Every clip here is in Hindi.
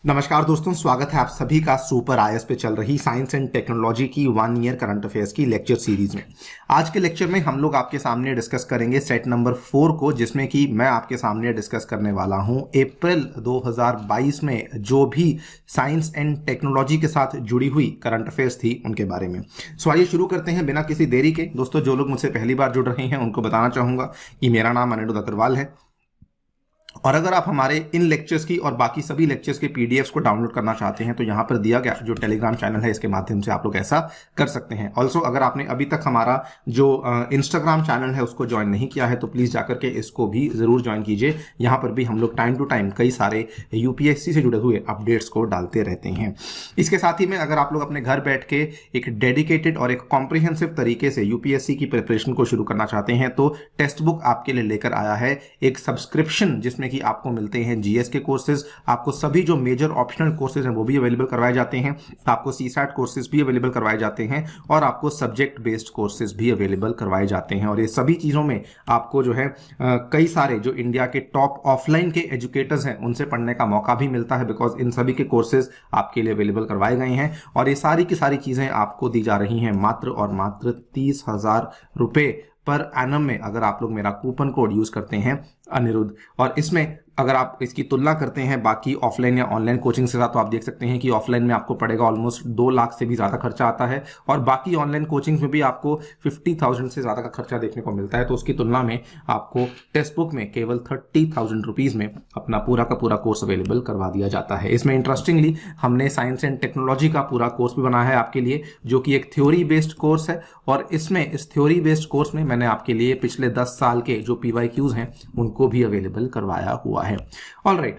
नमस्कार दोस्तों, स्वागत है आप सभी का सुपर आईएएस पे चल रही साइंस एंड टेक्नोलॉजी की 1 ईयर करंट अफेयर्स की लेक्चर सीरीज में। आज के लेक्चर में हम लोग आपके सामने डिस्कस करेंगे सेट नंबर 4 को, जिसमें कि मैं आपके सामने डिस्कस करने वाला हूं अप्रैल 2022 में जो भी साइंस एंड टेक्नोलॉजी के साथ जुड़ी हुई करंट अफेयर्स थी उनके बारे में। सो आइए शुरू करते हैं बिना किसी देरी के। दोस्तों, जो लोग मुझसे पहली बार जुड़ रहे हैं उनको बताना चाहूंगा कि मेरा नाम अनिरुद्ध अग्रवाल है, और अगर आप हमारे इन लेक्चर्स की और बाकी सभी लेक्चर्स के पीडीएफ्स को डाउनलोड करना चाहते हैं तो यहाँ पर दिया गया जो टेलीग्राम चैनल है इसके माध्यम से आप लोग ऐसा कर सकते हैं। ऑल्सो अगर आपने अभी तक हमारा जो इंस्टाग्राम चैनल है उसको ज्वाइन नहीं किया है तो प्लीज़ जाकर के इसको भी ज़रूर ज्वाइन कीजिए। यहाँ पर भी हम लोग टाइम टू टाइम कई सारे यूपीएससी से जुड़े हुए अपडेट्स को डालते रहते हैं। इसके साथ ही में अगर आप लोग अपने घर बैठ के एक डेडिकेटेड और एक कॉम्प्रिहेंसिव तरीके से यूपीएससी की प्रिपरेशन को शुरू करना चाहते हैं तो टेक्स्ट बुक आपके लिए लेकर आया है एक सब्सक्रिप्शन, जिसमें कि आपको मिलते हैं जीएस के कोर्सेज, आपको सभी जो मेजर ऑप्शनल कोर्सेज हैं वो भी अवेलेबल करवाए जाते हैं, आपको सीसैट कोर्सेज भी अवेलेबल करवाए जाते हैं और आपको सब्जेक्ट बेस्ड कोर्सेज भी अवेलेबल करवाए जाते हैं। और ये सभी चीज़ों में आपको जो है कई सारे जो इंडिया के टॉप ऑफलाइन के एजुकेटर्स हैं उनसे पढ़ने का मौका भी मिलता है, बिकॉज इन सभी के कोर्सेज आपके लिए अवेलेबल करवाए गए हैं। और ये सारी की सारी चीज़ें आपको दी जा रही हैं मात्र और मात्र 30,000 रुपये पर एनम में, अगर आप लोग मेरा कूपन कोड यूज करते हैं अनिरुद्ध। और इसमें अगर आप इसकी तुलना करते हैं बाकी ऑफलाइन या ऑनलाइन कोचिंग से तो आप देख सकते हैं कि ऑफलाइन में आपको पड़ेगा ऑलमोस्ट 2 लाख से भी ज़्यादा खर्चा आता है, और बाकी ऑनलाइन कोचिंग में भी आपको 50,000 से ज़्यादा का खर्चा देखने को मिलता है। तो उसकी तुलना में आपको टेक्स्ट बुक में केवल 30,000 रुपीज़ में अपना पूरा का पूरा कोर्स अवेलेबल करवा दिया जाता है। इसमें इंटरेस्टिंगली हमने साइंस एंड टेक्नोलॉजी का पूरा कोर्स भी बनाया है आपके लिए, जो कि एक थ्योरी बेस्ड कोर्स है। और इसमें इस थ्योरी बेस्ड कोर्स में मैंने आपके लिए पिछले 10 साल के जो PYQs हैं उनको भी अवेलेबल करवाया हुआ है। ऑल राइट,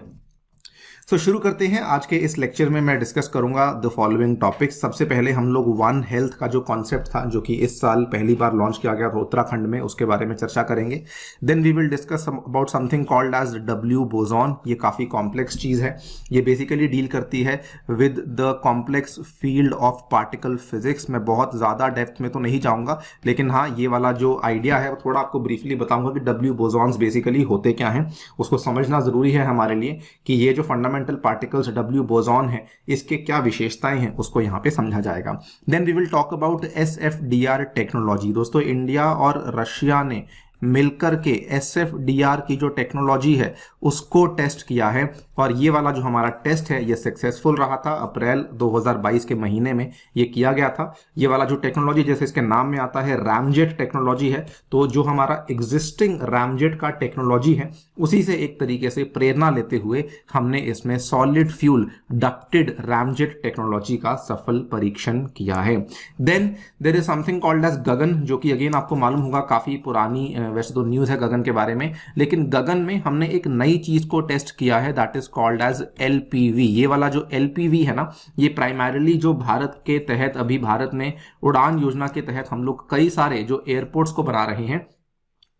सो शुरू करते हैं। आज के इस लेक्चर में मैं डिस्कस करूंगा द फॉलोइंग टॉपिक्स। सबसे पहले हम लोग वन हेल्थ का जो कॉन्सेप्ट था, जो कि इस साल पहली बार लॉन्च किया गया था उत्तराखंड में, उसके बारे में चर्चा करेंगे। Then we will discuss about something called as W boson. ये काफ़ी कॉम्प्लेक्स चीज़ है। ये बेसिकली डील करती है with the complex field of particle physics. मैं बहुत ज़्यादा डेप्थ में तो नहीं जाऊँगा, लेकिन हाँ, ये वाला जो आइडिया है वो थोड़ा आपको ब्रीफली बताऊँगा कि डब्ल्यू बोसॉन्स बेसिकली होते क्या हैं। उसको समझना ज़रूरी है हमारे लिए कि ये जो फंडामेंटल पार्टिकल्स डब्ल्यू बोसॉन है इसके क्या विशेषताएं हैं उसको यहां पे समझा जाएगा। Then we will talk about SFDR technology. दोस्तों, इंडिया और रशिया ने मिलकर के SFDR की जो टेक्नोलॉजी है उसको टेस्ट किया है, और ये वाला जो हमारा टेस्ट है ये सक्सेसफुल रहा था। अप्रैल 2022 के महीने में ये किया गया था। ये वाला जो टेक्नोलॉजी, जैसे इसके नाम में आता है, रैमजेट टेक्नोलॉजी है। तो जो हमारा एग्जिस्टिंग रैमजेट का टेक्नोलॉजी है उसी से एक तरीके से प्रेरणा लेते हुए हमने इसमें solid fuel ducted ramjet technology का सफल परीक्षण किया है। Then there is something called as GAGAN, जो कि अगेन आपको मालूम होगा काफी पुरानी वैसे तो न्यूज है गगन के बारे में, लेकिन गगन में हमने एक नई चीज को टेस्ट किया है, that is called as LPV। ये वाला जो LPV है ना, ये प्राइमरीली जो भारत के तहत, अभी भारत में उड़ान योजना के तहत हम लोग कई सारे जो एयरपोर्ट्स को बना रहे हैं,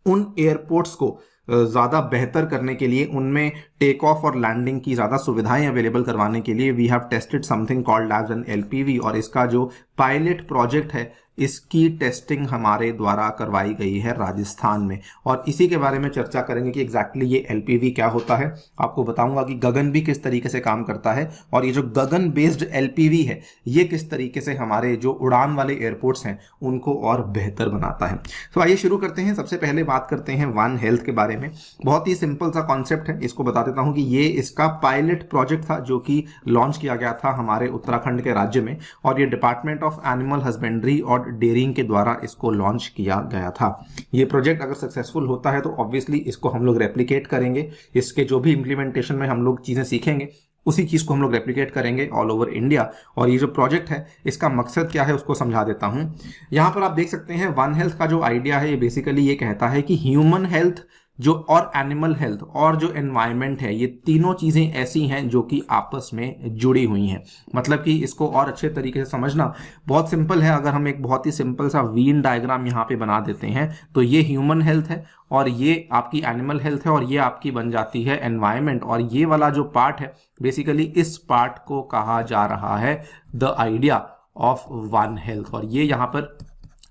उन एयरपोर्ट्स को ज़्यादा बेहतर करने के लिए, उनमें टेक ऑफ और लैंडिंग की ज़्यादा सुविधाएं अवेलेबल करवाने के लिए we have tested something called as an LPV। और इसका जो पायलट प्रोजेक्ट है इसकी टेस्टिंग हमारे द्वारा करवाई गई है राजस्थान में, और इसी के बारे में चर्चा करेंगे कि एग्जैक्टली ये LPV क्या होता है। आपको बताऊंगा कि गगन भी किस तरीके से काम करता है, और ये जो गगन बेस्ड LPV है ये किस तरीके से हमारे जो उड़ान वाले एयरपोर्ट्स हैं उनको और बेहतर बनाता है। तो आइए शुरू करते हैं। सबसे पहले बात करते हैं वन हेल्थ के बारे में। बहुत ही सिंपल सा कॉन्सेप्ट है, इसको बता देता हूं कि ये इसका पायलट प्रोजेक्ट था जो कि लॉन्च किया गया था हमारे उत्तराखंड के राज्य में, और ये डिपार्टमेंट ऑफ एनिमल हस्बेंड्री और डेयरिंग के द्वारा इसको लॉन्च किया गया था। ये प्रोजेक्ट अगर सक्सेसफुल होता है तो ऑब्वियसली इसको हम लोग रेप्लिकेट करेंगे। इसके जो भी इंप्लीमेंटेशन में हम लोग चीजें सीखेंगे उसी चीज को हम लोग रेप्लिकेट करेंगे ऑल ओवर इंडिया। और ये जो प्रोजेक्ट है इसका मकसद क्या है उसको समझा देता हूं। यहां पर आप देख सकते हैं वन हेल्थ का जो आइडिया है ये बेसिकली ये कहता है कि ह्यूमन हेल्थ जो और एनिमल हेल्थ और जो एनवायरनमेंट है, ये तीनों चीजें ऐसी हैं जो कि आपस में जुड़ी हुई हैं। मतलब कि इसको और अच्छे तरीके से समझना बहुत सिंपल है। अगर हम एक बहुत ही सिंपल सा वीन डायग्राम यहाँ पे बना देते हैं तो ये ह्यूमन हेल्थ है और ये आपकी एनिमल हेल्थ है और ये आपकी बन जाती है एनवायरनमेंट। और ये वाला जो पार्ट है बेसिकली इस पार्ट को कहा जा रहा है the idea of one health. और ये यहाँ पर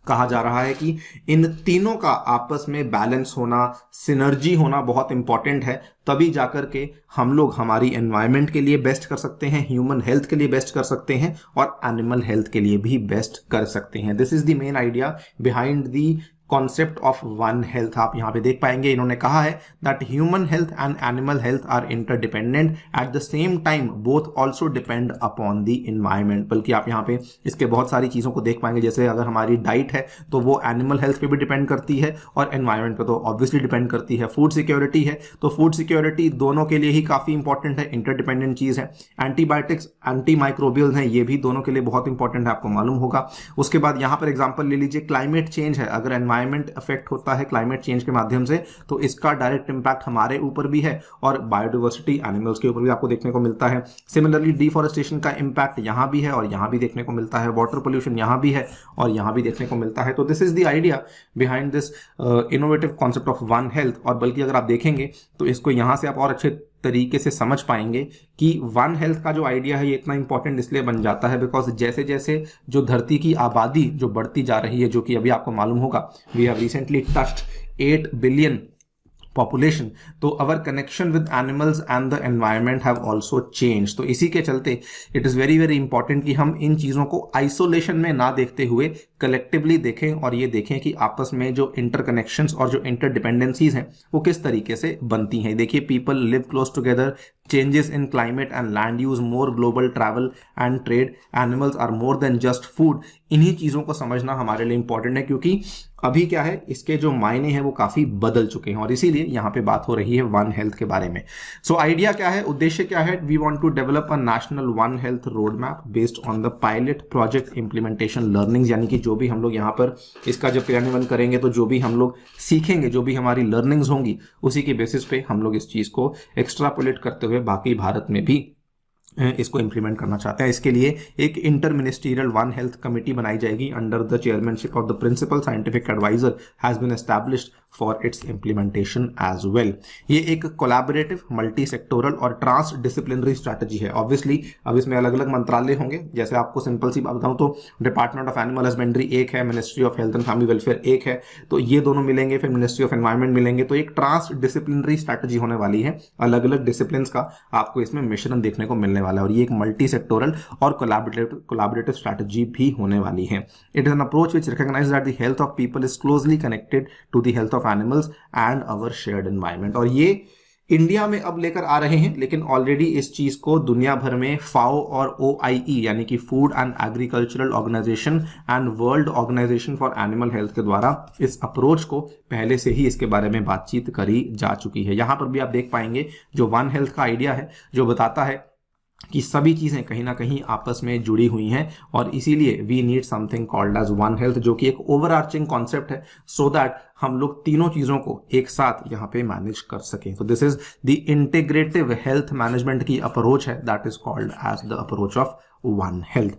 कहा जा रहा है कि इन तीनों का आपस में बैलेंस होना, सिनर्जी होना बहुत इंपॉर्टेंट है। तभी जाकर के हम लोग हमारी एनवायरनमेंट के लिए बेस्ट कर सकते हैं, ह्यूमन हेल्थ के लिए बेस्ट कर सकते हैं और एनिमल हेल्थ के लिए भी बेस्ट कर सकते हैं। This is the main idea behind the concept of one health. आप यहाँ पे देख पाएंगे इन्होंने कहा है that human health and animal health are interdependent, at the same time both also depend upon the environment. बल्कि आप यहाँ पे इसके बहुत सारी चीजों को देख पाएंगे, जैसे अगर हमारी डाइट है तो वो एनिमल हेल्थ पे भी डिपेंड करती है और एनवायरमेंट पे तो ऑब्वियसली डिपेंड करती है। फूड सिक्योरिटी है तो फूड सिक्योरिटी दोनों के लिए ही काफी इंपॉर्टेंट है, इंटरडिपेंडेंट चीज है। एंटीबायोटिक्स, एंटी माइक्रोबियल्स हैं, ये भी दोनों के लिए बहुत इंपॉर्टेंट है, आपको मालूम होगा। उसके बाद यहाँ पर एग्जाम्पल ले लीजिए, क्लाइमेट चेंज है, अगर एनवायरमेंट अफेक्ट होता है क्लाइमेट चेंज के माध्यम से तो इसका डायरेक्ट इंपैक्ट हमारे ऊपर भी है और बायोडाइवर्सिटी एनिमल्स के ऊपर भी आपको देखने को मिलता है। सिमिलरली डिफॉरेस्टेशन का इंपैक्ट यहां भी है और यहां भी देखने को मिलता है, वाटर पोल्यूशन यहां भी है और यहां भी देखने को मिलता है। तो this is the idea behind this innovative concept of one health. और बल्कि अगर आप देखेंगे तो इसको यहां से आप और अच्छे तरीके से समझ पाएंगे कि वन हेल्थ का जो आइडिया है ये इतना इंपॉर्टेंट इसलिए बन जाता है बिकॉज जैसे जैसे जो धरती की आबादी जो बढ़ती जा रही है, जो कि अभी आपको मालूम होगा, we have recently touched 8 billion population, तो our connection with animals and the environment have also change. तो इसी के चलते it is very very important कि हम इन चीजों को आइसोलेशन में ना देखते हुए कलेक्टिवली देखें और ये देखें कि आपस में जो इंटरकनेक्शंस और जो इंटरडिपेंडेंसीज हैं वो किस तरीके से बनती हैं। देखिए, people live close together, changes in climate and land use, more global travel and trade, animals are more than just food। इन्हीं चीजों को समझना हमारे लिए इंपॉर्टेंट है क्योंकि अभी क्या है, इसके जो मायने हैं वो काफी बदल चुके हैं और इसीलिए यहाँ पे बात हो रही है वन हेल्थ के बारे में। सो आइडिया क्या है, उद्देश्य क्या है, we want to develop a national one health road map based on the pilot project implementation learnings. यानी कि जो भी हम लोग यहाँ पर इसका जब क्रियान्वयन करेंगे तो जो भी हम लोग सीखेंगे, जो भी हमारी लर्निंग्स होंगी, उसी के बेसिस पे हम लोग इस चीज को एक्स्ट्रापोलेट करते हुए बाकी भारत में भी इसको इंप्लीमेंट करना चाहते हैं। इसके लिए एक inter ministerial one health committee बनाई जाएगी under the chairmanship of the principal scientific advisor has been established for its implementation as well. ये एक कोलैबोरेटिव, मल्टी सेक्टोरल और ट्रांस डिसिप्लिनरी स्ट्रैटेजी है। ऑब्वियसली अब इसमें अलग अलग मंत्रालय होंगे, जैसे आपको सिंपल सी बात बताऊं तो डिपार्टमेंट ऑफ एनिमल हस्बेंड्री एक है, ministry of health and family welfare एक है, तो ये दोनों मिलेंगे, फिर मिनिस्ट्री ऑफ एनवायरमेंट मिलेंगे, तो एक ट्रांस डिसिप्लिनरी स्ट्रैटेजी होने वाली है। अलग अलग डिसिप्लिन का आपको इसमें मिश्रण देखने को मिलने वाला है और ये एक मल्टी सेक्टोरल और कोलैबोरेटिव स्ट्रैटेजी भी होने वाली है। It is an approach which recognises that the health of people is closely connected to the health of animals and our shared environment. और ये इंडिया में अब लेकर आ रहे हैं, लेकिन ऑलरेडी इस चीज को दुनिया भर में फाओ और OIE यानी कि food and agricultural organisation and world organisation for animal health के द्वारा इस अप्रोच को पहले से ही इसके बारे में बातचीत करी जा चुकी है। यहां पर भी आप देख पाएंगे जो वन हेल्थ का आइडिया है, जो बताता है कि सभी चीजें कहीं ना कहीं आपस में जुड़ी हुई हैं और इसीलिए we need something called as one health, जो कि एक ओवरआर्चिंग कॉन्सेप्ट है, सो दैट हम लोग तीनों चीजों को एक साथ यहाँ पे मैनेज कर सकें। तो this is the integrative health management की अप्रोच है, that is called as the approach of one health.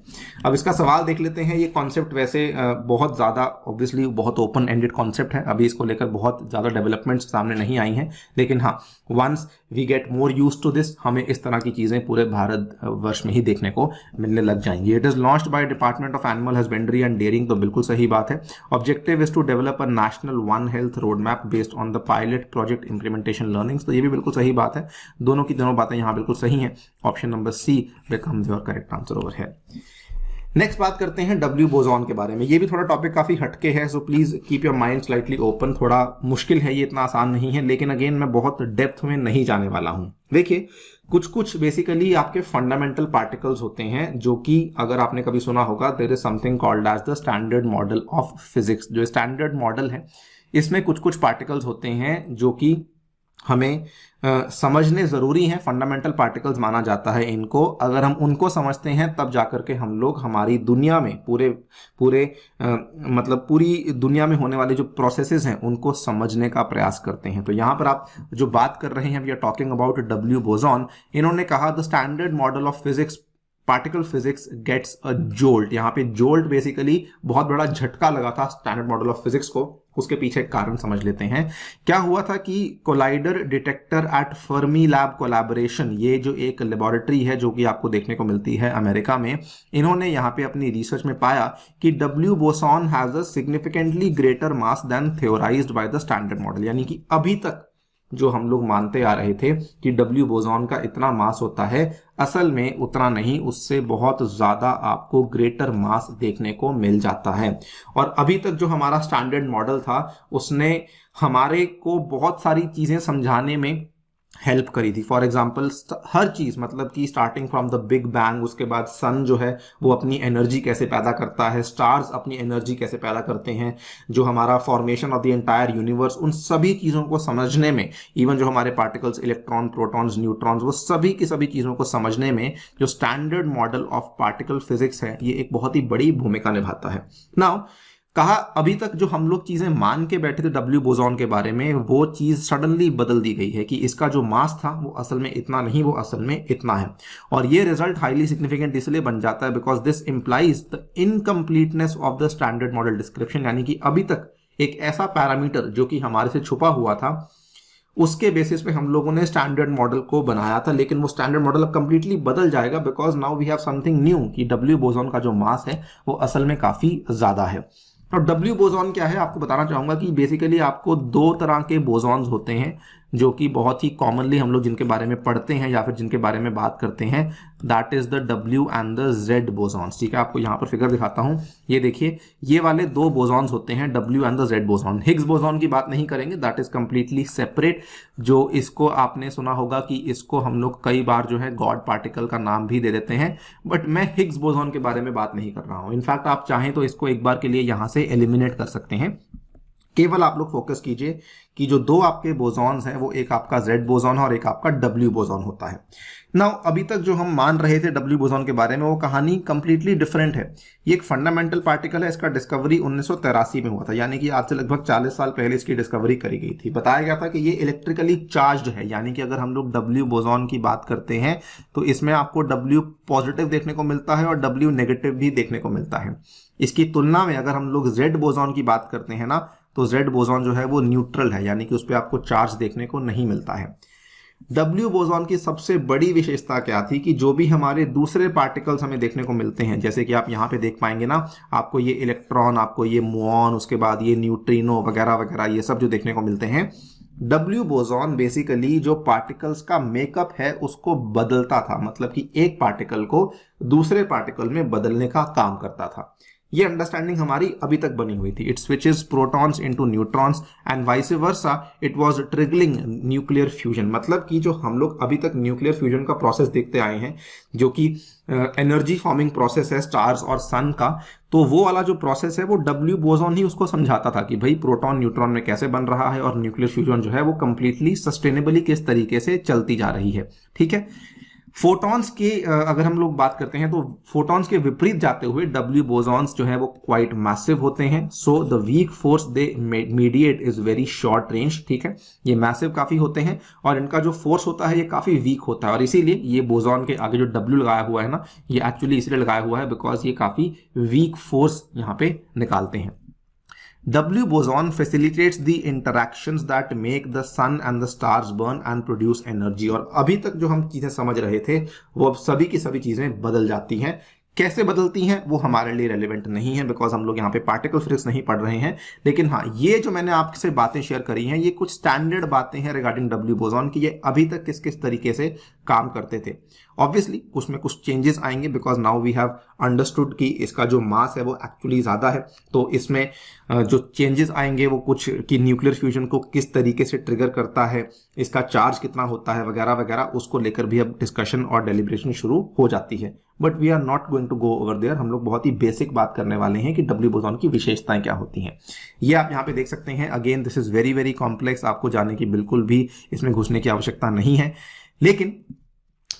अब इसका सवाल देख लेते हैं। ये कॉन्सेप्ट वैसे बहुत ज्यादा ऑब्वियसली बहुत ओपन एंडेड कॉन्सेप्ट है, अभी इसको लेकर बहुत ज्यादा डेवलपमेंट्स सामने नहीं आई हैं, लेकिन हाँ, once we get more use to this, हमें इस तरह की चीजें पूरे भारत वर्ष में ही देखने को मिलने लग जाएंगी। It is launched by department of animal husbandry and dairying, तो बिल्कुल सही बात है। Objective is to develop a national one health road map based on the pilot project implementation learnings, तो ये भी बिल्कुल सही बात है। दोनों की दोनों बातें यहाँ बिल्कुल सही हैं। Option number C becomes your correct answer over है। नेक्स्ट बात करते हैं डब्ल्यू बोसॉन के बारे में। ये भी थोड़ा टॉपिक काफी हटके है, so please keep your mind slightly open. थोड़ा मुश्किल है, ये इतना आसान नहीं है, लेकिन अगेन मैं बहुत डेप्थ में नहीं जाने वाला हूं। देखिए, कुछ कुछ बेसिकली आपके फंडामेंटल पार्टिकल्स होते हैं, जो कि अगर आपने कभी सुना होगा, there is something called as the standard model of physics. जो स्टैंडर्ड मॉडल है, इसमें कुछ कुछ पार्टिकल्स होते हैं जो कि हमें समझने जरूरी है। फंडामेंटल पार्टिकल्स माना जाता है इनको। अगर हम उनको समझते हैं तब जाकर के हम लोग हमारी दुनिया में मतलब पूरी दुनिया में होने वाले जो प्रोसेसेस हैं उनको समझने का प्रयास करते हैं। तो यहाँ पर आप जो बात कर रहे हैं, we are talking about W boson. इन्होंने कहा the standard model of physics particle physics gets a jolt. यहाँ पे जोल्ट बेसिकली बहुत बड़ा झटका लगा था स्टैंडर्ड मॉडल ऑफ फिजिक्स को। उसके पीछे एक कारण समझ लेते हैं। क्या हुआ था कि collider detector at Fermilab collaboration, ये जो एक लेबोरेटरी है जो कि आपको देखने को मिलती है अमेरिका में, इन्होंने यहाँ पे अपनी रिसर्च में पाया कि W boson has a significantly greater mass than theorised by the standard model. यानी कि अभी तक जो हम लोग मानते आ रहे थे कि डब्ल्यू बोसॉन का इतना मास होता है, असल में उतना नहीं, उससे बहुत ज्यादा आपको ग्रेटर मास देखने को मिल जाता है। और अभी तक जो हमारा स्टैंडर्ड मॉडल था उसने हमारे को बहुत सारी चीजें समझाने में हेल्प करी थी। फॉर एग्जाम्पल हर चीज, मतलब कि starting from the big bang, उसके बाद सन जो है वो अपनी एनर्जी कैसे पैदा करता है, स्टार्स अपनी एनर्जी कैसे पैदा करते हैं, जो हमारा formation of the entire universe, उन सभी चीजों को समझने में, इवन जो हमारे पार्टिकल्स इलेक्ट्रॉन, प्रोटॉन्स, न्यूट्रॉन्स, वो सभी की सभी चीजों को समझने में जो standard model of particle physics है ये एक बहुत ही बड़ी भूमिका निभाता है। नाउ कहा अभी तक जो हम लोग चीजें मान के बैठे थे डब्ल्यू बोसॉन के बारे में, वो चीज सडनली बदल दी गई है कि इसका जो मास था वो असल में इतना नहीं, वो असल में इतना है। और ये रिजल्ट हाईली सिग्निफिकेंट इसलिए बन जाता है because this implies the incompleteness of the standard model description. यानी कि अभी तक एक ऐसा पैरामीटर जो कि हमारे से छुपा हुआ था, उसके बेसिस पे हम लोगों ने स्टैंडर्ड मॉडल को बनाया था, लेकिन वो स्टैंडर्ड मॉडल अब कंप्लीटली बदल जाएगा because now we have something new कि डब्ल्यू बोसॉन का जो मास है वो असल में काफी ज्यादा है। और डब्ल्यू बोसॉन क्या है आपको बताना चाहूंगा कि बेसिकली आपको दो तरह के बोसॉन्स होते हैं जो कि बहुत ही कॉमनली हम लोग जिनके बारे में पढ़ते हैं या फिर जिनके बारे में बात करते हैं, that is the W and the Z bosons. ठीक है, आपको यहाँ पर फिगर दिखाता हूं, ये देखिए, ये वाले दो बोसॉन्स होते हैं, W and the Z boson. Higgs boson की बात नहीं करेंगे, दैट इज कंप्लीटली सेपरेट। जो इसको आपने सुना होगा कि इसको हम लोग कई बार जो है गॉड पार्टिकल का नाम भी दे देते हैं, बट मैं हिग्स बोसॉन के बारे में बात नहीं कर रहा हूं। इनफैक्ट आप चाहें तो इसको एक बार के लिए यहां से एलिमिनेट कर सकते हैं। केवल आप लोग फोकस कीजिए कि जो दो आपके बोसॉन्स हैं वो एक आपका जेड बोसॉन है और एक आपका डब्ल्यू बोसॉन होता है। नाउ अभी तक जो हम मान रहे थे डब्ल्यू बोसॉन के बारे में वो कहानी कंप्लीटली डिफरेंट है। ये एक फंडामेंटल पार्टिकल है, इसका डिस्कवरी 1983 में हुआ था, यानी कि आज से लगभग 40 साल पहले इसकी डिस्कवरी करी गई थी। बताया गया था कि ये इलेक्ट्रिकली चार्ज्ड है, यानी कि अगर हम लोग डब्ल्यू बोसॉन की बात करते हैं तो इसमें आपको डब्ल्यू पॉजिटिव देखने को मिलता है और डब्ल्यू नेगेटिव भी देखने को मिलता है। इसकी तुलना में अगर हम लोग जेड बोसॉन की बात करते हैं ना, तो जेड बोसॉन जो है वो न्यूट्रल है, यानी कि उस पर आपको चार्ज देखने को नहीं मिलता है। डब्ल्यू बोसॉन की सबसे बड़ी विशेषता क्या थी कि जो भी हमारे दूसरे पार्टिकल्स हमें देखने को मिलते हैं, जैसे कि आप यहाँ पे देख पाएंगे ना, आपको ये इलेक्ट्रॉन, आपको ये मुऑन, उसके बाद ये न्यूट्रिनो वगैरह वगैरह, ये सब जो देखने को मिलते हैं, डब्ल्यू बोसॉन बेसिकली जो पार्टिकल्स का मेकअप है उसको बदलता था, मतलब कि एक पार्टिकल को दूसरे पार्टिकल में बदलने का काम करता था। ये अंडरस्टैंडिंग हमारी अभी तक बनी हुई थी। It switches protons into neutrons and vice versa, it was triggering nuclear fusion. मतलब कि जो हम लोग अभी तक न्यूक्लियर फ्यूजन का प्रोसेस देखते आए हैं, जो कि एनर्जी फॉर्मिंग प्रोसेस है स्टार्स और सन का, तो वो वाला जो प्रोसेस है वो डब्ल्यू बोसॉन ही उसको समझाता था कि भाई प्रोटॉन न्यूट्रॉन में कैसे बन रहा है और न्यूक्लियर फ्यूजन जो है वो कंप्लीटली सस्टेनेबली किस तरीके से चलती जा रही है। ठीक है, फोटॉन्स की अगर हम लोग बात करते हैं तो फोटॉन्स के विपरीत जाते हुए डब्ल्यू बोसॉन्स जो है वो क्वाइट मैसिव होते हैं। So the weak force they mediate is very short range. ठीक है, ये मैसिव काफी होते हैं और इनका जो फोर्स होता है ये काफी वीक होता है, और इसीलिए ये बोसॉन के आगे जो डब्ल्यू लगाया हुआ है ना, ये एक्चुअली इसलिए लगाया हुआ है बिकॉज ये काफी वीक फोर्स यहाँ पे निकालते हैं। W boson facilitates the interactions that make the sun and the stars burn and produce energy। और अभी तक जो हम चीजें समझ रहे थे वो अब सभी की सभी चीजें बदल जाती हैं। कैसे बदलती हैं वो हमारे लिए रेलिवेंट नहीं है बिकॉज हम लोग यहाँ पे पार्टिकल फिजिक्स नहीं पढ़ रहे हैं। लेकिन हाँ, ये जो मैंने आपसे बातें शेयर करी हैं ये कुछ स्टैंडर्ड बातें हैं रिगार्डिंग डब्ल्यू बोसॉन की, ये अभी तक किस किस तरीके से काम करते थे। ऑब्वियसली कुछ में कुछ चेंजेस आएंगे because now we have understood कि इसका जो मास है वो एक्चुअली ज्यादा है, तो इसमें जो चेंजेस आएंगे वो कुछ कि न्यूक्लियर फ्यूजन को किस तरीके से ट्रिगर करता है, इसका चार्ज कितना होता है वगैरह वगैरह, उसको लेकर भी अब डिस्कशन और डेलिब्रेशन शुरू हो जाती है। But we are not going to go over there. हम लोग बहुत ही बेसिक बात करने वाले हैं कि डब्ल्यू बोसॉन की विशेषताएं क्या होती हैं। ये आप यहाँ पे देख सकते हैं। Again this is very very complex, आपको जानने की बिल्कुल भी इसमें घुसने की आवश्यकता नहीं है। लेकिन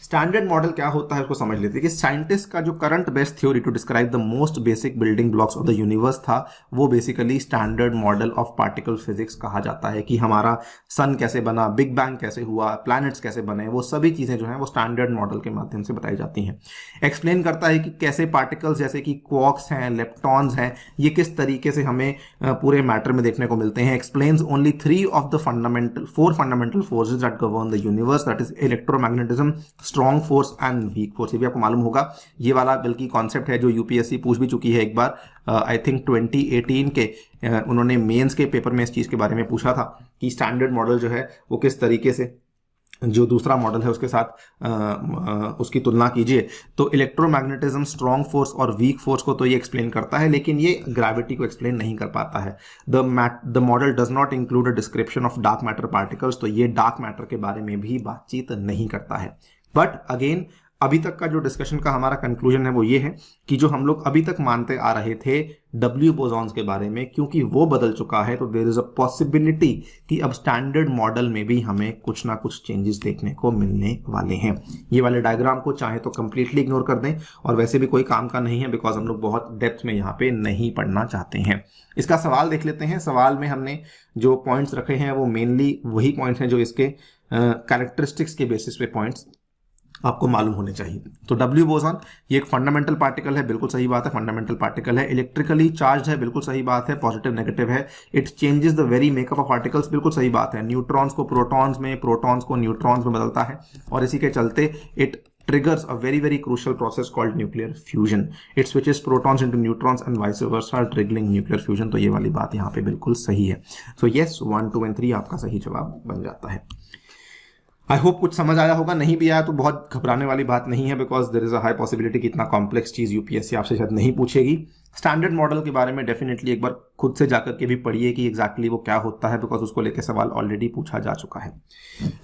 स्टैंडर्ड मॉडल क्या होता है उसको समझ लेते हैं कि साइंटिस्ट का जो current best theory to describe the most basic building blocks of the universe था, वो basically standard model of particle physics कहा जाता है। कि हमारा सन कैसे बना, बिग बैंग कैसे हुआ, प्लैनेट्स कैसे बने, वो सभी चीजें जो हैं वो स्टैंडर्ड मॉडल के माध्यम से बताई जाती हैं। एक्सप्लेन करता है कि कैसे पार्टिकल्स जैसे कि क्वार्क्स हैं, लेप्टॉन्स हैं, ये किस तरीके से हमें पूरे मैटर में देखने को मिलते हैं। Explains only 3 of the four fundamental forces that govern the universe, that is electromagnetism, strong force and weak force. ये भी आपको मालूम होगा, ये वाला बल्कि कॉन्सेप्ट है जो यूपीएससी पूछ भी चुकी है एक बार, आई थिंक 2018 के उन्होंने मेंस के पेपर में इस चीज के बारे में पूछा था कि स्टैंडर्ड मॉडल जो है वो किस तरीके से जो दूसरा मॉडल है उसके साथ उसकी तुलना कीजिए। तो इलेक्ट्रोमैग्नेटिज्म, स्ट्रॉन्ग फोर्स और वीक फोर्स को तो ये एक्सप्लेन करता है, लेकिन ये ग्रेविटी को एक्सप्लेन नहीं कर पाता है। The model does not include a description of dark matter particles, तो ये डार्क मैटर के बारे में भी बातचीत नहीं करता है। बट अगेन अभी तक का जो डिस्कशन का हमारा कंक्लूजन है वो ये है कि जो हम लोग अभी तक मानते आ रहे थे डब्ल्यू बोसॉन्स के बारे में, क्योंकि वो बदल चुका है, तो देयर इज अ पॉसिबिलिटी कि अब स्टैंडर्ड मॉडल में भी हमें कुछ ना कुछ चेंजेस देखने को मिलने वाले हैं। ये वाले डायग्राम को चाहे तो कंप्लीटली इग्नोर कर दें, और वैसे भी कोई काम का नहीं है बिकॉज हम लोग बहुत डेप्थ में यहाँ पे नहीं पढ़ना चाहते हैं। इसका सवाल देख लेते हैं। सवाल में हमने जो पॉइंट्स रखे हैं वो मेनली वही पॉइंट्स हैं जो इसके कैरेक्टरिस्टिक्स के बेसिस पे पॉइंट्स आपको मालूम होने चाहिए। तो डब्ल्यू बोसॉन ये एक फंडामेंटल पार्टिकल है, बिल्कुल सही बात है, फंडामेंटल पार्टिकल है। इलेक्ट्रिकली चार्ज है, बिल्कुल सही बात है, पॉजिटिव नेगेटिव है। It changes the very makeup of particles, बिल्कुल सही बात है। न्यूट्रॉन्स को प्रोटॉन्स में, प्रोटॉन्स को न्यूट्रॉन्स में बदलता है, और इसी के चलते it triggers a very very crucial process called nuclear fusion. It switches protons into neutrons and vice versa, triggering nuclear fusion. तो ये वाली बात यहाँ पे बिल्कुल सही है। So yes, 1, 2 and 3 आपका सही जवाब बन जाता है। आई होप कुछ समझ आया होगा, नहीं भी आया तो बहुत घबराने वाली बात नहीं है, because there is a high possibility कि इतना कॉम्प्लेक्स चीज यूपीएससी आपसे शायद नहीं पूछेगी। स्टैंडर्ड मॉडल के बारे में डेफिनेटली एक बार खुद से जाकर के भी पढ़िए कि एग्जैक्टली वो क्या होता है, बिकॉज उसको लेकर सवाल ऑलरेडी पूछा जा चुका है।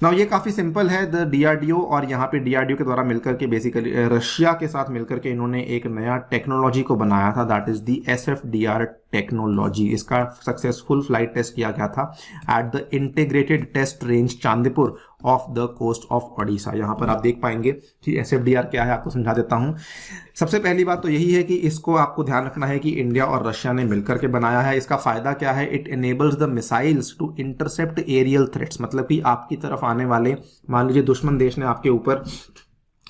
नाउ ये काफी सिंपल है। द डीआरडीओ, और यहाँ पे डीआरडीओ के द्वारा मिलकर के बेसिकली रशिया के साथ मिलकर के इन्होंने एक नया टेक्नोलॉजी को बनाया था, that is the SFDR technology. इसका सक्सेसफुल फ्लाइट टेस्ट किया गया था at the integrated test range Chandipur off the coast of Odisha. यहां पर आप देख पाएंगे कि SFDR क्या है, आपको समझा देता हूं। सबसे पहली बात तो यही है कि इसको आपको ध्यान रखना है कि इंडिया और रशिया ने मिलकर के बनाया है। इसका फायदा क्या है? It enables the missiles to intercept aerial threats, मतलब कि आपकी तरफ आने वाले, मान लीजिए दुश्मन देश ने आपके ऊपर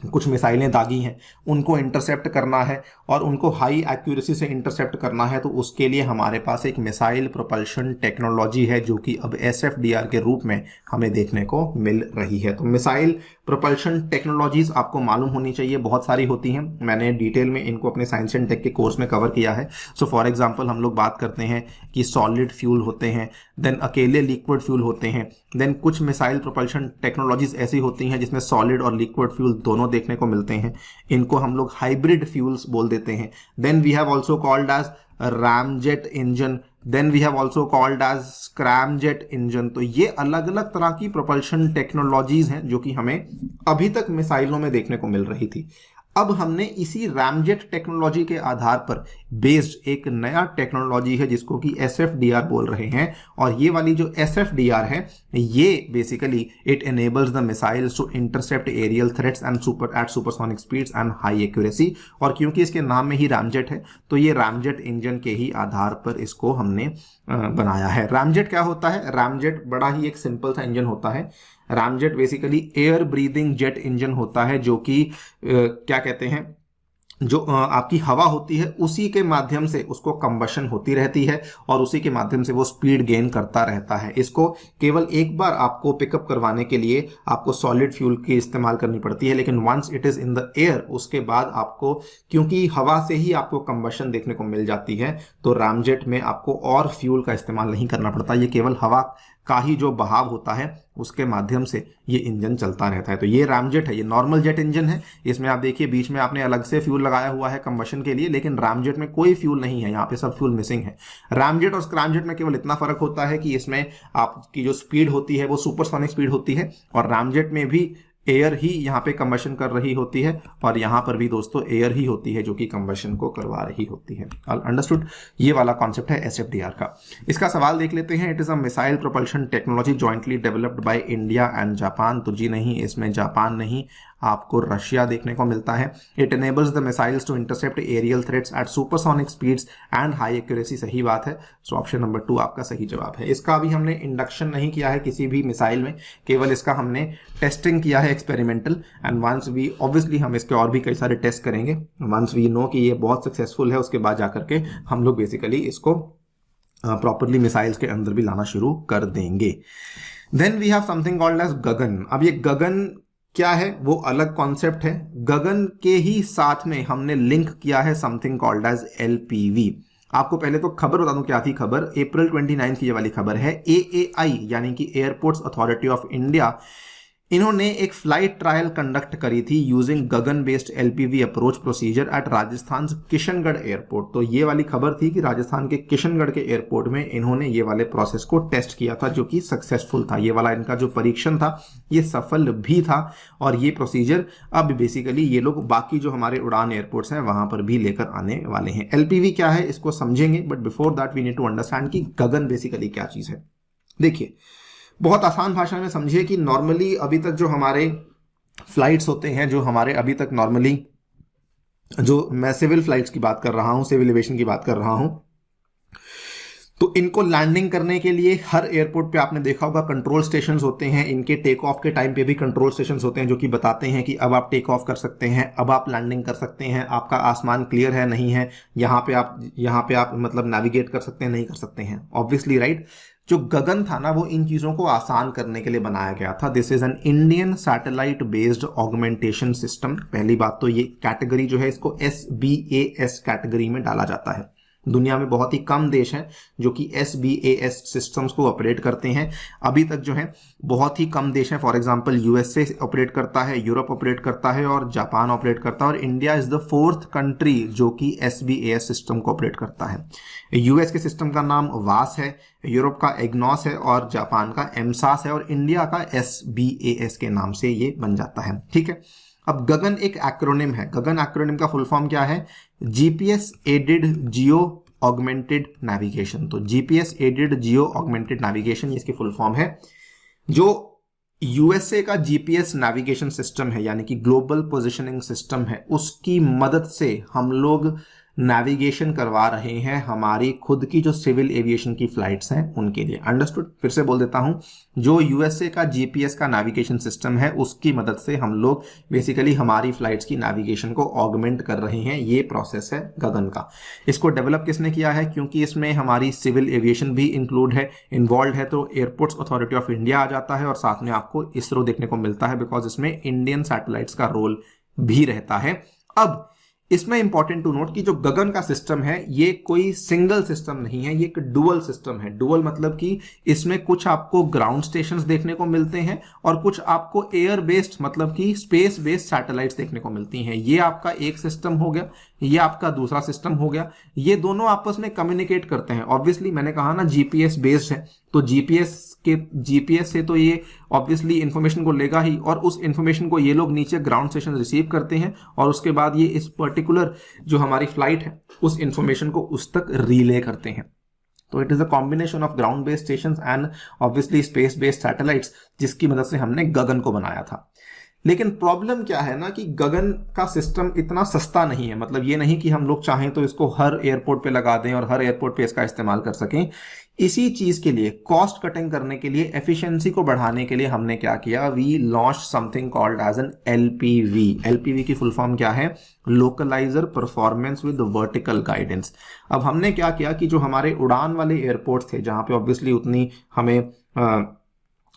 कुछ मिसाइलें दागी हैं, उनको इंटरसेप्ट करना है और उनको हाई एक्यूरेसी से इंटरसेप्ट करना है, तो उसके लिए हमारे पास एक मिसाइल प्रोपल्शन टेक्नोलॉजी है जो कि अब SFDR के रूप में हमें देखने को मिल रही है। तो मिसाइल प्रोपल्शन टेक्नोलॉजीज आपको मालूम होनी चाहिए, बहुत सारी होती हैं। मैंने डिटेल में इनको अपने साइंस एंड टेक के कोर्स में कवर किया है। सो फॉर एग्जांपल हम लोग बात करते हैं कि सॉलिड फ्यूल होते हैं, देन अकेले लिक्विड फ्यूल होते हैं, देन कुछ मिसाइल प्रोपल्शन टेक्नोलॉजीज ऐसी होती हैं जिसमें सॉलिड और लिक्विड फ्यूल दोनों देखने को मिलते हैं। इनको हम लोग हाइब्रिड फ्यूल्स बोल देते हैं। Then we have also called as ramjet engine, then we have also called as scramjet engine. तो ये अलग अलग तरह की प्रोपल्शन टेक्नोलॉजीज हैं जो कि हमें अभी तक मिसाइलों में देखने को मिल रही थी। अब हमने इसी रामजेट टेक्नोलॉजी के आधार पर बेस्ड एक नया टेक्नोलॉजी है जिसको कि SFDR बोल रहे हैं, और ये वाली जो SFDR है ये basically it enables the missiles to intercept aerial threats and at supersonic speeds and high accuracy. और क्योंकि इसके नाम में ही रामजेट है तो ये रामजेट इंजन के ही आधार पर इसको हमने बनाया है। रामजेट क्या होता है? रामजेट बड़ा ही एक सिंपल सा इंजन होता है। Ramjet basically air breathing jet engine होता है जो कि क्या कहते हैं, जो आपकी हवा होती है उसी के माध्यम से उसको कंबशन होती रहती है और उसी के माध्यम से वो स्पीड गेन करता रहता है। इसको केवल एक बार आपको पिकअप करवाने के लिए आपको सॉलिड फ्यूल की इस्तेमाल करनी पड़ती है, लेकिन once it is in the air उसके बाद आपको, क्योंकि हवा से ही आपको कंबशन देखने को मिल जाती है, तो रामजेट में आपको और फ्यूल का इस्तेमाल नहीं करना पड़ता। ये केवल हवा का ही जो बहाव होता है उसके माध्यम से ये इंजन चलता रहता है। तो ये रामजेट है, ये नॉर्मल जेट इंजन है। इसमें आप देखिए बीच में आपने अलग से फ्यूल लगाया हुआ है कंबशन के लिए, लेकिन रामजेट में कोई फ्यूल नहीं है, यहाँ पे सब फ्यूल मिसिंग है। रामजेट और स्क्रैमजेट में केवल इतना फर्क होता है कि इसमें आपकी जो स्पीड होती है वो सुपरसोनिक स्पीड होती है, और रामजेट में भी एयर ही यहाँ पे कंबशन कर रही होती है, और यहाँ पर भी दोस्तों एयर ही होती है जो कि कंबशन को करवा रही होती है। अंडरस्टूड? ये वाला कॉन्सेप्ट है SFDR का। इसका सवाल देख लेते हैं। It is a missile propulsion technology jointly developed by India and Japan. तो जी नहीं, इसमें जापान नहीं, आपको रशिया देखने को मिलता है। It enables the missiles to intercept aerial threats at supersonic speeds and high accuracy. सही बात है, सो ऑप्शन नंबर 2 आपका सही जवाब है। इसका अभी हमने इंडक्शन नहीं किया है किसी भी मिसाइल में, केवल इसका हमने टेस्टिंग किया है experimental, and once we obviously हम इसके और भी कई सारे टेस्ट करेंगे। वंस वी नो कि ये बहुत सक्सेसफुल है, उसके बाद जाकर के हम लोग बेसिकली इसको प्रॉपरली मिसाइल्स के अंदर भी लाना शुरू कर देंगे। Then we have something called as GAGAN. अब ये गगन क्या है, वो अलग कॉन्सेप्ट है। गगन के ही साथ में हमने लिंक किया है समथिंग कॉल्ड एज एलपीवी। आपको पहले तो खबर बता दूं क्या थी खबर। अप्रैल 29 की ये वाली खबर है। एएआई यानी कि एयरपोर्ट्स अथॉरिटी ऑफ इंडिया, इन्होंने एक फ्लाइट ट्रायल कंडक्ट करी थी using GAGAN based LPV approach procedure at Rajasthan Kishangarh airport. तो ये वाली खबर थी कि राजस्थान के किशनगढ़ के एयरपोर्ट में इन्होंने ये वाले प्रोसेस को टेस्ट किया था, जो कि सक्सेसफुल था। ये वाला इनका जो परीक्षण था ये सफल भी था, और ये प्रोसीजर अब बेसिकली ये लोग बाकी जो हमारे उड़ान एयरपोर्ट्स हैं वहां पर भी लेकर आने वाले हैं। एलपीवी क्या है इसको समझेंगे, but before that we need to understand कि गगन बेसिकली क्या चीज है। देखिए, बहुत आसान भाषा में समझिए कि नॉर्मली अभी तक जो हमारे फ्लाइट्स होते हैं, जो हमारे अभी तक नॉर्मली जो मैं सिविल फ्लाइट्स की बात कर रहा हूं, सिविल एविएशन की बात कर रहा हूं, तो इनको लैंडिंग करने के लिए हर एयरपोर्ट पे आपने देखा होगा कंट्रोल स्टेशंस होते हैं। इनके टेक ऑफ के टाइम पे भी कंट्रोल स्टेशंस होते हैं जो कि बताते हैं कि अब आप टेक ऑफ कर सकते हैं, अब आप लैंडिंग कर सकते हैं, आपका आसमान क्लियर है नहीं है, यहाँ पे आप मतलब नेविगेट कर सकते हैं नहीं कर सकते हैं, ऑब्वियसली राइट। जो गगन था ना वो इन चीजों को आसान करने के लिए बनाया गया था। This is an Indian satellite based augmentation system. पहली बात तो ये कैटेगरी जो है इसको SBAS कैटेगरी में डाला जाता है। दुनिया में बहुत ही कम देश हैं जो कि SBAS सिस्टम्स को ऑपरेट करते हैं। अभी तक जो है बहुत ही कम देश हैं। फॉर एग्जांपल USA ऑपरेट करता है, यूरोप ऑपरेट करता है और जापान ऑपरेट करता है, और India is the 4th country जो कि SBAS सिस्टम को ऑपरेट करता है। US के सिस्टम का नाम वास है, यूरोप का EGNOS है और जापान का EMSAS है, और इंडिया का SBAS के नाम से ये बन जाता है। ठीक है, अब गगन एक एक्रोनिम है। गगन एक्रोनिम का फुल फॉर्म क्या है? GPS added geo augmented navigation. तो GPS added geo augmented navigation ये इसकी फुल फॉर्म है। जो USA का GPS नेविगेशन सिस्टम है यानी कि ग्लोबल पोजिशनिंग सिस्टम है, उसकी मदद से हम लोग नेविगेशन करवा रहे हैं हमारी खुद की जो सिविल एविएशन की फ्लाइट्स हैं उनके लिए। अंडरस्टूड? फिर से बोल देता हूं, जो USA का GPS का नेविगेशन सिस्टम है उसकी मदद से हम लोग बेसिकली हमारी फ्लाइट्स की नेविगेशन को ऑगमेंट कर रहे हैं। ये प्रोसेस है गगन का। इसको डेवलप किसने किया है? क्योंकि इसमें हमारी सिविल एविएशन भी इंक्लूड है, इन्वॉल्व है, तो एयरपोर्ट्स अथॉरिटी ऑफ इंडिया आ जाता है और साथ में आपको इसरो देखने को मिलता है, बिकॉज इसमें इंडियन सैटेलाइट्स का रोल भी रहता है। अब इसमें इंपॉर्टेंट टू नोट कि जो गगन का सिस्टम है ये कोई सिंगल सिस्टम नहीं है, ये एक डुअल सिस्टम है। डुअल मतलब कि इसमें कुछ आपको ग्राउंड स्टेशंस देखने को मिलते हैं और कुछ आपको एयर बेस्ड मतलब कि स्पेस बेस्ड सैटेलाइट्स देखने को मिलती हैं। ये आपका एक सिस्टम हो गया, ये आपका दूसरा सिस्टम हो गया। ये दोनों आपस में कम्युनिकेट करते हैं। ऑब्वियसली मैंने कहा ना GPS बेस्ड है, तो GPS से तो ये ऑब्वियसली इंफॉर्मेशन को लेगा ही, और उस इंफॉर्मेशन को ये लोग नीचे ग्राउंड स्टेशन रिसीव करते हैं और उसके बाद ये इस पर्टिकुलर जो हमारी फ्लाइट है उस इंफॉर्मेशन को उस तक रिले करते हैं। तो it is a combination of ground based stations and obviously space based satellites, जिसकी मदद से हमने गगन को बनाया था। लेकिन प्रॉब्लम क्या है ना कि गगन का सिस्टम इतना सस्ता नहीं है। मतलब ये नहीं कि हम लोग चाहें तो इसको हर एयरपोर्ट पे लगा दें और हर एयरपोर्ट पे इसका इस्तेमाल कर सकें। इसी चीज के लिए, कॉस्ट कटिंग करने के लिए, एफिशिएंसी को बढ़ाने के लिए हमने क्या किया? We launch something called as an LPV। LPV की फुल फॉर्म क्या है? Localiser performance with vertical guidance. अब हमने क्या किया कि जो हमारे उड़ान वाले एयरपोर्ट थे जहां पे ऑब्वियसली उतनी हमें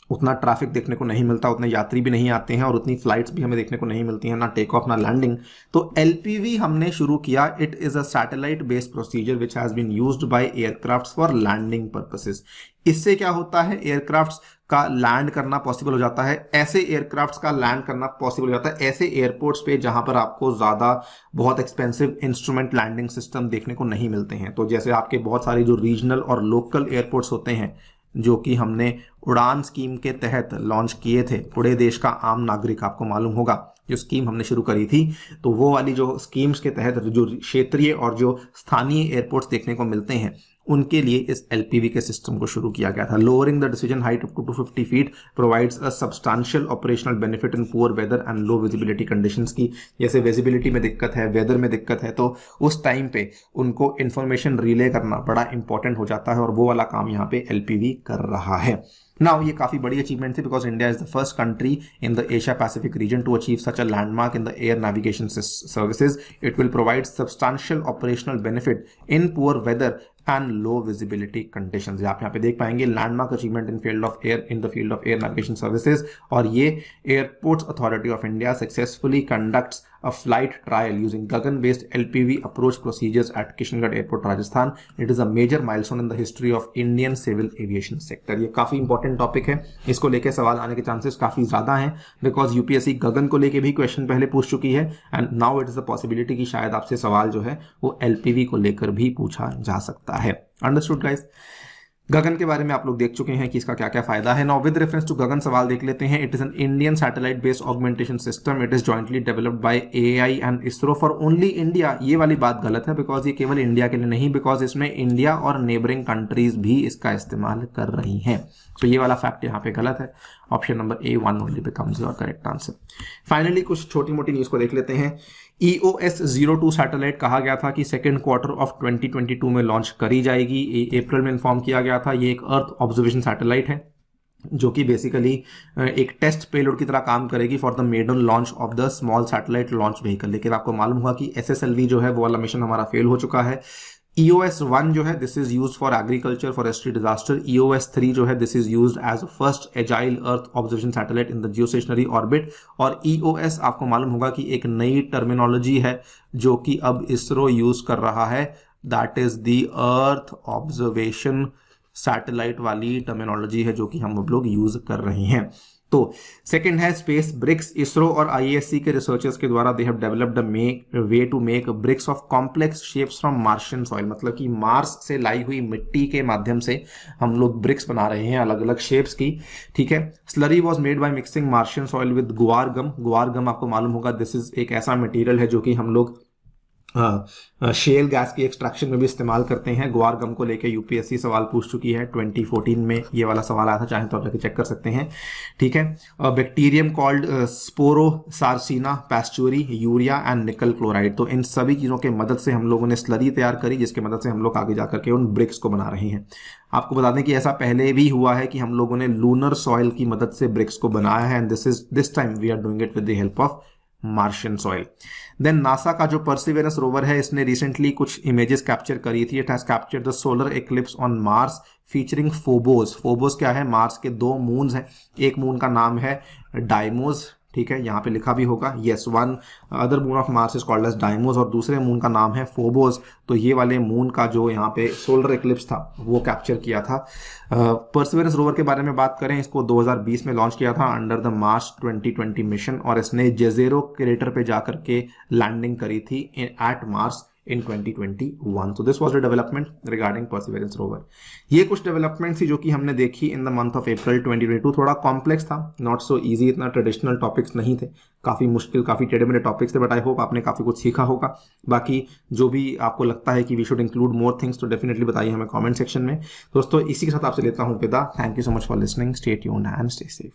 उतना ट्रैफिक देखने को नहीं मिलता, उतने यात्री भी नहीं आते हैं और उतनी फ्लाइट्स भी हमें देखने को नहीं मिलती हैं, ना टेक ऑफ ना लैंडिंग, तो LPV हमने शुरू किया। It is a satellite based procedure which has been used by aircrafts for landing purposes. इससे क्या होता है? एयरक्राफ्ट्स का लैंड करना पॉसिबल हो जाता है। ऐसे एयरक्राफ्ट्स का लैंड करना पॉसिबल हो जाता है ऐसे एयरपोर्ट्स पे जहां पर आपको ज्यादा बहुत एक्सपेंसिव इंस्ट्रूमेंट लैंडिंग सिस्टम देखने को नहीं मिलते हैं। तो जैसे आपके बहुत सारे जो रीजनल और लोकल एयरपोर्ट्स होते हैं जो कि हमने उड़ान स्कीम के तहत लॉन्च किए थे, पूरे देश का आम नागरिक, आपको मालूम होगा जो स्कीम हमने शुरू करी थी, तो वो वाली जो स्कीम्स के तहत जो क्षेत्रीय और जो स्थानीय एयरपोर्ट्स देखने को मिलते हैं उनके लिए इस एलपीवी के सिस्टम को शुरू किया गया था। Lowering the decision height up to 250 feet provides a substantial operational benefit in poor weather and low visibility conditions की, जैसे विजिबिलिटी में दिक्कत है, वेदर में दिक्कत है, तो उस टाइम पे उनको इंफॉर्मेशन रिले करना बड़ा इंपॉर्टेंट हो जाता है और वो वाला काम यहाँ पे एलपीवी कर रहा है। नाउ ये काफी बड़ी अचीवमेंट थी because India is the first country in the Asia Pacific region to achieve such a landmark in the air navigation services. It will provide substantial operational benefit in poor weather and low visibility conditions. आप यहाँ पे देख पाएंगे landmark achievement in field of air in the field of air navigation services, और ये airports authority of India successfully conducts a flight trial using Gagan based LPV approach procedures at Kishangarh Airport, Rajasthan. It is a major milestone in the history of Indian civil aviation sector. ये काफी इंपॉर्टेंट टॉपिक है, इसको लेके सवाल आने के चांसेस काफी ज्यादा हैं बिकॉज यूपीएससी गगन को लेके भी क्वेश्चन पहले पूछ चुकी है and now it is the possibility कि शायद आपसे सवाल जो है वो एलपीवी को लेकर भी पूछा जा सकता है। Understood guys? गगन के बारे में आप लोग देख चुके हैं कि इसका क्या क्या फायदा है। नाउ विद रेफरेंस टू गगन सवाल देख लेते हैं। It is an Indian satellite based augmentation system. It is jointly developed by AI and ISRO for only India. ये वाली बात गलत है बिकॉज ये केवल इंडिया के लिए नहीं, बिकॉज इसमें इंडिया और नेबरिंग कंट्रीज भी इसका इस्तेमाल कर रही हैं। सो ये वाला फैक्ट यहाँ पे गलत है। Option number A1 only becomes your correct answer. Finally कुछ छोटी मोटी न्यूज को देख लेते हैं। EOS-02 सैटेलाइट कहा गया था कि सेकेंड क्वार्टर ऑफ 2022 में लॉन्च करी जाएगी। अप्रैल में इन्फॉर्म किया गया था। ये एक अर्थ ऑब्जर्वेशन सैटेलाइट है जो कि बेसिकली एक टेस्ट पेलोड की तरह काम करेगी for the maiden launch of the small satellite launch vehicle. लेकिन आपको मालूम होगा कि SSLV जो है वो वाला मिशन हमारा फेल हो चुका है। EOS-1 जो है this is use for agriculture forestry disaster. EOS-3 जो है this is used as first agile earth observation satellite in the geostationary orbit. और EOS आपको मालूम होगा कि एक नई टर्मिनोलॉजी है जो कि अब इसरो यूज कर रहा है, that is the earth observation satellite वाली टर्मिनोलॉजी है जो कि हम अब लोग यूज कर रहे हैं। तो सेकंड है स्पेस ब्रिक्स। इसरो और IASC के रिसर्चर्स के द्वारा they have developed a way to make bricks of complex shapes from Martian soil. मतलब कि मार्स से लाई हुई मिट्टी के माध्यम से हम लोग ब्रिक्स बना रहे हैं अलग अलग शेप्स की। ठीक है। Slurry was made by mixing Martian soil with गुआर गम। गुआर गम आपको मालूम होगा दिस इज एक ऐसा मटेरियल है जो कि हम लोग शेल गैस की एक्सट्रैक्शन में भी इस्तेमाल करते हैं। गुआर गम को लेके यूपीएससी सवाल पूछ चुकी है। 2014 में ये वाला सवाल आया था, चाहे तो आप जाके चेक कर सकते हैं। ठीक है। Bacterium called sporosarcina pasteurii, urea and nickel chloride. तो इन सभी चीज़ों के मदद से हम लोगों ने स्लरी तैयार करी जिसकी मदद से हम लोग आगे जाकर के उन ब्रिक्स को बना रहे हैं। आपको बता दें कि ऐसा पहले भी हुआ है कि हम लोगों ने लूनर सॉइल की मदद से ब्रिक्स को बनाया है and this time we are doing it with the help of Martian soil. Then NASA का जो परसिवेरेंस रोवर है इसने रिसेंटली कुछ इमेजेस कैप्चर करी थी। It has captured the solar eclipse on Mars featuring Phobos. Phobos क्या है? मार्स के दो मून्स हैं। एक मून का नाम है डाइमोस, ठीक है, यहाँ पे लिखा भी होगा। Yes, one other moon of Mars is called as Deimos और दूसरे मून का नाम है फोबोस। तो ये वाले मून का जो यहाँ पे सोलर एक्लिप्स था वो कैप्चर किया था। परसिवेरेंस रोवर के बारे में बात करें, इसको 2020 में लॉन्च किया था अंडर द मार्स 2020 मिशन और इसने जेजेरो क्रेटर पे जाकर के लैंडिंग करी थी eight Mars in 2021. So this was the development regarding Perseverance rover. ये कुछ डेवलपमेंट थी जो कि हमने देखी in the month of April 2022। थोड़ा कॉम्प्लेक्स था, नॉट सो इजी, इतना ट्रेडिशनल टॉपिक्स नहीं थे, काफ़ी मुश्किल काफ़ी टेढ़े मेढ़े टॉपिक्स थे, बट आई होप आपने काफ़ी कुछ सीखा होगा। बाकी जो भी आपको लगता है कि we should include more things तो डेफिनेटली बताइए हमें कमेंट सेक्शन में। दोस्तों इसी के साथ आपसे लेता हूँ विदा। Thank you so much for listening. Stay tuned and stay safe.